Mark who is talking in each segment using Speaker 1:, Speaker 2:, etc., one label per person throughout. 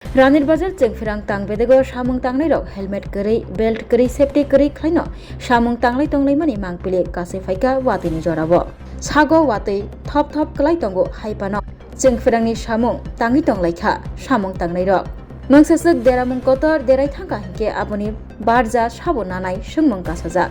Speaker 1: Ranirbazaro Kwrwi tangbedego Samung Khlainairog helmet kwrwi belt kwrwi safety kwrwi khlaino Samung tanglai tonglaimani mangpili kasai phaika Watwi ni jorabo sago Watwi thop klai tongo haipano Kwrwi ni Samung tangi tonglaikha Samung Khlainairog Mangsasuk deramung kotor derai thangka hingke aboni barja sabo nanai sungmung kasajak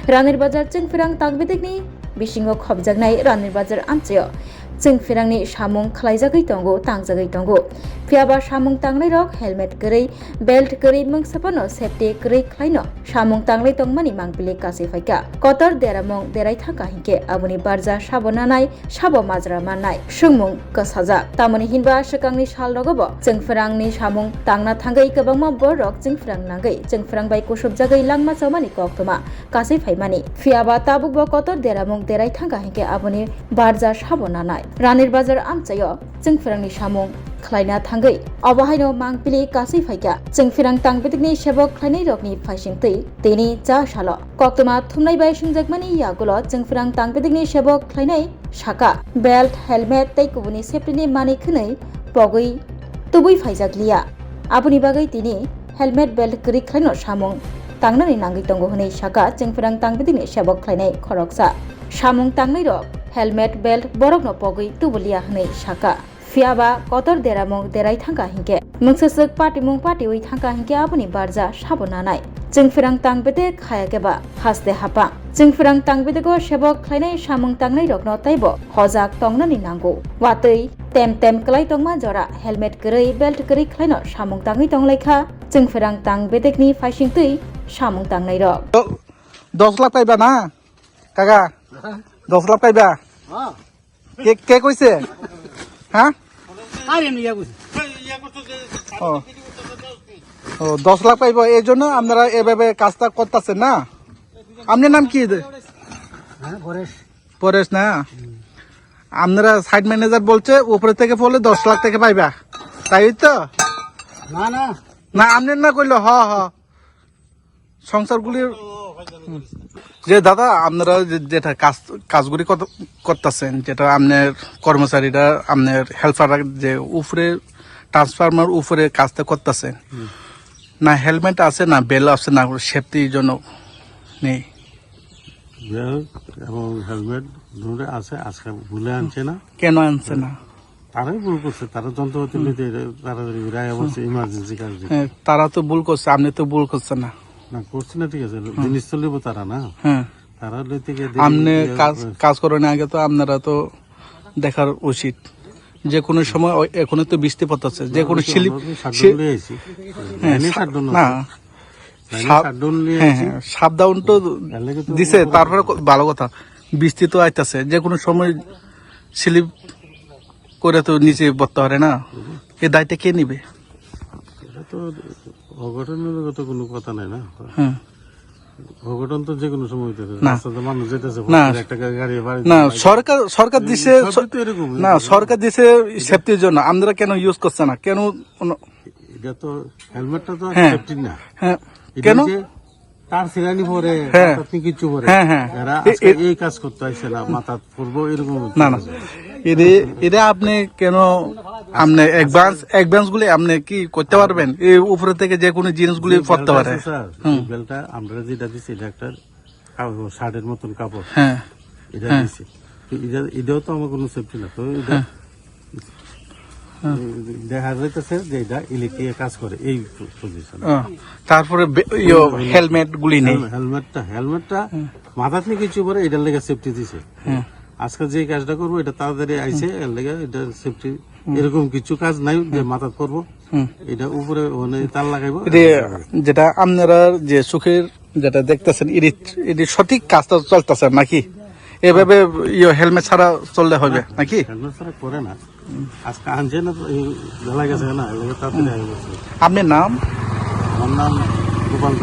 Speaker 1: Ranirbazaro Kwrwi tangbedegni bisingo khobjaknai Ranirbazaro amchayo Kwrwi ni Samung Khlaijagui tongo tangjagui tongo Phiaba Samung Khlainairog helmet kwrwi belt kwrwi mungsapano safety kwrwi khlaino Samung tanglai tongmani mangpili kasai phaika kotor deramung derai thangka hingke aboni barja sabo nanai sabo majra mannai sungmung kasajak tamoni hinba swkangni salrogobo Kwrwi ni Samung tangna thangai kwbangma borok Kwrwi nangui Kwrwi bai kusubjagui langma chamani koktoma kasai phaimani phiaba tabukbo kotor deramung derai thangka hingke aboni barja sabo nanai Ranirbazaro amchayo Kwrwi ni Samung Khlaina thangai abahaino mangpili kasai phaika Kwrwi tangbedegni sebok Khlainairogni phaisingtwi tini cha salo koktoma thumnai bai sungjakmani yagulo Kwrwi tangbedegni sebok khlainai saka belt helmet tei kubuni safety ni mani khwnai pogui tubui phaijakliya aboni bagai tini helmet belt kwrwi khlaino Samung tangnani nangui tongo hwnei saka Kwrwi tangbedegni sebok khlainai khoroksa Samung Khlainairog helmet belt borokno pogui tubuliya hwnei saka phiaba kotor deramung derai thangka hingke mungsasuk patimung patiwi thangka hingke aboni barja sabo nanai Kwrwi tangbede khayakeba haste hapa Kwrwi tangbedego sebok khlainai Samung Khlainairogno taibo hojak tongnani nango Watwi tem klai tongma jora helmet kwrwi belt kwrwi khlaino Samung tangui tonglaikha Kwrwi tangbedegni phaisingtwi Samung Khlainairog
Speaker 2: 10 lakh পাইবা না কাকা 10 লাখ পাইবা কে কে কইছে হ্যাঁ
Speaker 3: আরে নিয়া কইছে
Speaker 2: ও 10 লাখ পাইবো এই জন্য আপনারা এভাবে কাজটা করতেছেন না আপনার নাম কি
Speaker 3: হ্যাঁ পরেশ
Speaker 2: পরেশ না আপনারা সাইড ম্যানেজার বলছে উপরে থেকে বলে 10 লাখ টাকা পাইবা তাই তো
Speaker 3: না না
Speaker 2: না আপনার না কইলো হ হ সংসারগুলি যে দাদা আপনারা যেটা কাজগুলি করতেছেন যেটা আপনার কর্মচারীরা আপনার হেল্পাররা যে উপরে ট্রান্সফরমার উপরে কাজটা করতেছেন না হেলমেট আছে না বেল আছে না সেফটির জন্য নেই
Speaker 4: এবং হেলমেট ধরে আছে আজকে ভুলে আনছে না
Speaker 2: কেন আনছে না
Speaker 4: তারাই ভুল করছে তারা যন্ত্রপাতি নিতে তাড়াতাড়ি রায় অবশ্যই ইমার্জেন্সি কাজ
Speaker 2: তারা তো ভুল করছে আপনি তো ভুল করছেন না
Speaker 4: না করছে না ঠিক আছে জিনিস তো নেবো তারা না
Speaker 2: হ্যাঁ
Speaker 4: তারা লইতে গিয়ে
Speaker 2: আপনি কাজ করেন আগে তো আপনারা তো দেখার উচিত যে কোনো সময় এখন তো বৃষ্টি পড়তেছে যে কোনো স্লিপ না সাবধান তো দিছে তারপরে ভালো কথা বৃষ্টি তো আইতাছে যে কোনো সময় স্লিপ করে তো নিচে পড়তে পারে না এই দায়িত্ব কে নিবে
Speaker 4: এটা তো অঘটনের তো কোনো কথা নাই না
Speaker 2: হ্যাঁ
Speaker 4: অঘটন তো যে কোনো সময় মানুষ যেতেছে একটা গাড়ি
Speaker 2: না সরকার দিছে না সরকার দিছে সেফটির জন্য আমরা কেন ইউজ করছে না কেন
Speaker 4: এটা তো হেলমেটটা তো সেফটি না
Speaker 2: হ্যাঁ কেন
Speaker 4: তার সিরানি পরে আপনি কিছু পরে এরা এই কাজ করতে আসছে না মাথা পড়বো এরকম
Speaker 2: না না এটা আপনি কেন আপনি অ্যাডভান্স গুলি আপনি কি করতে পারবেন এই উপরে থেকে যে কোনো জিনিসগুলি পড়তে পারে
Speaker 4: বেলটা আমরা যেটা দিচ্ছি এটা একটা শার্টের মতন কাপড়
Speaker 2: হ্যাঁ
Speaker 4: এটা দিচ্ছি এটাও তো আমার কোনো সেফটি না তো এটা দেখা যাইতেছে যে এটা ইলেকট্রিক কাজ করে এই পজিশন
Speaker 2: তারপরে হেলমেট গুলি নেই
Speaker 4: হেলমেটটা মাথা থেকে কিছু পরে এটার লেগে সেফটি দিছে আজকে যে কাজটা করবো এটা তাড়াতাড়ি আইছে এর লেগে এটা সেফটি এরকম কিছু কাজ নাই যে মাথা করবো এটা উপরে তার লাগাইবো
Speaker 2: যেটা আপনারা যে সুখের যেটা দেখতেছেন এটি সঠিক কাজটা চলতেছে নাকি এভাবে হেলমেট ছাড়া চললে হবে নাকি
Speaker 4: হেলমেট ছাড়া করে না আজকে আনছে না জ্বালা গেছে না তাড়াতাড়ি
Speaker 2: আপনার নাম
Speaker 4: আমার নাম গোপাল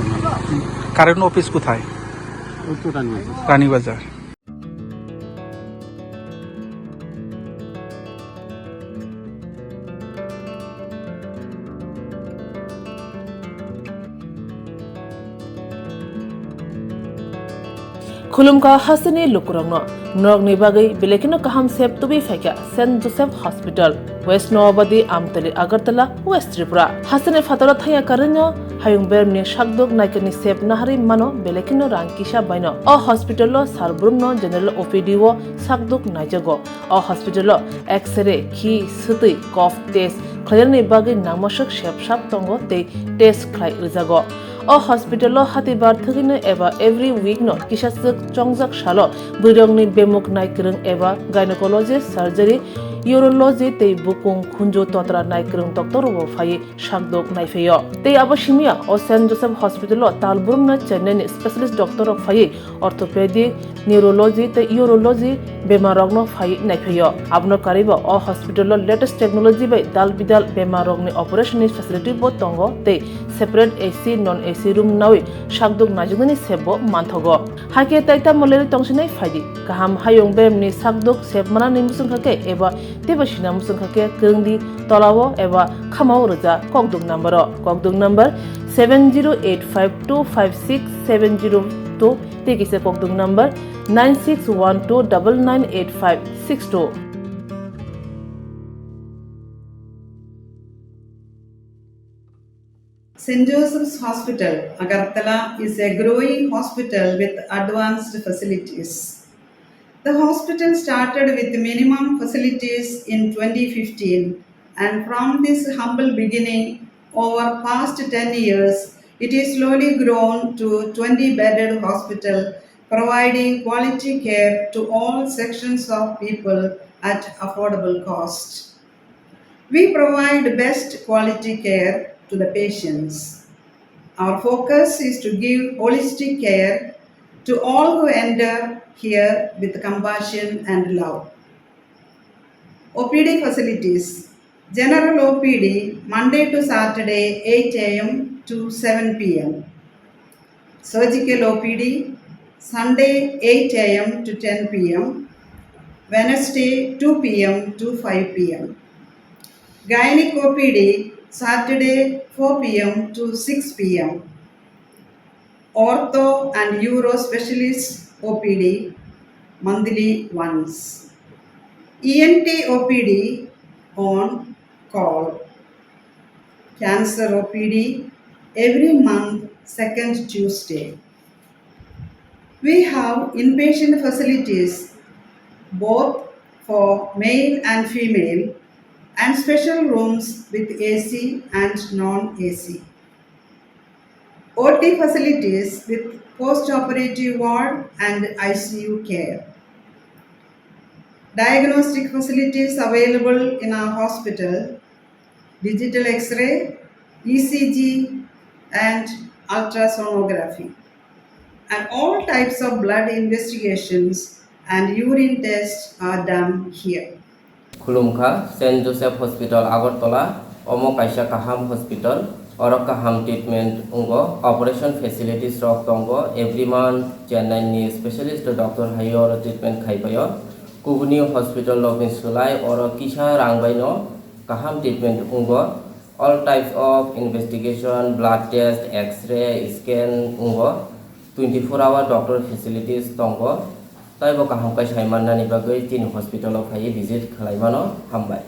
Speaker 2: কারেন্ট অফিস কোথায় Ranibazar
Speaker 5: Khulumka hasini lukurangno norogni bagai belekino kaham sep tubi faika St. Joseph Hospital West Noabadi Amtali Agartala West Tripura hasini fatara thaya karinyo hayung bermni shakdok naikani sep nahari mano belekino rangkisha baino o hospital lo sarbrumno general OPD wo sakdok naijago o hospital lo x-ray ki suti cough test khlairni bagai namashak shep tongo te test khlai rijago o hospital lo hatibar thagino eba every week no kisasuk chongjak shalo burongni bemuk naikrung eba gynecologist surgery urology te bukung khunjo totra naikrung doctor wo phai shakdok naifeyo te abashimia o St. Joseph Hospital lo talburum na chennai specialist doctor of phai orthopedic neurology te urology bemarogno phai naifeyo abno karibo o hospital lo latest technology by dal bidal bemarogni operation facility bo tongo te separate AC non AC room nawi shakdok najugni sebo manthogo hake taita moleri tongsinai phaidi kaham hayong bemni shakdok seb mana nimusung khake eba tebashina musung khake krungdi tolawo eba khamau roja kokdok number 7085256702 tekise kokdok number 9612998562
Speaker 6: St. Joseph's Hospital, Agartala is a growing hospital with advanced facilities. The hospital started with minimum facilities in 2015, and from this humble beginning, over past 10 years, it is slowly grown to 20-bedded hospital, providing quality care to all sections of people at affordable cost. We provide best quality care to the patients. Our focus is to give holistic care to all who enter here with compassion and love. OPD facilities. General OPD Monday to Saturday 8 a.m. to 7 p.m. Surgical OPD Sunday 8 a.m. to 10 p.m. Wednesday 2 p.m. to 5 p.m. Gynec OPD Saturday 4 p.m. to 6 p.m. Ortho and Uro Specialist OPD monthly once. ENT OPD on call. Cancer OPD every month second Tuesday. We have inpatient facilities both for male and female and special rooms with AC and non-AC. OT facilities with post-operative ward and ICU care. Diagnostic facilities available in our hospital, digital X-ray, ECG and ultrasonography. And all types of blood investigations and urine tests are done here.
Speaker 7: Khulumkha St. Joseph Hospital Agartala Omo Kaisa Kaham Hospital Oro Kaham treatment ungo operation facilities rok tongo every month Chennai ni specialist doctor hayo treatment khaipayo Kwrwi hospital lokin sulai oro kisha rangbaino kaham treatment ungo all types of investigation blood test x-ray scan ungo 24-hour doctor facilities tongo taibo kaham kai saimanna ni bagai tin hospital of hai visit khlaimano hambai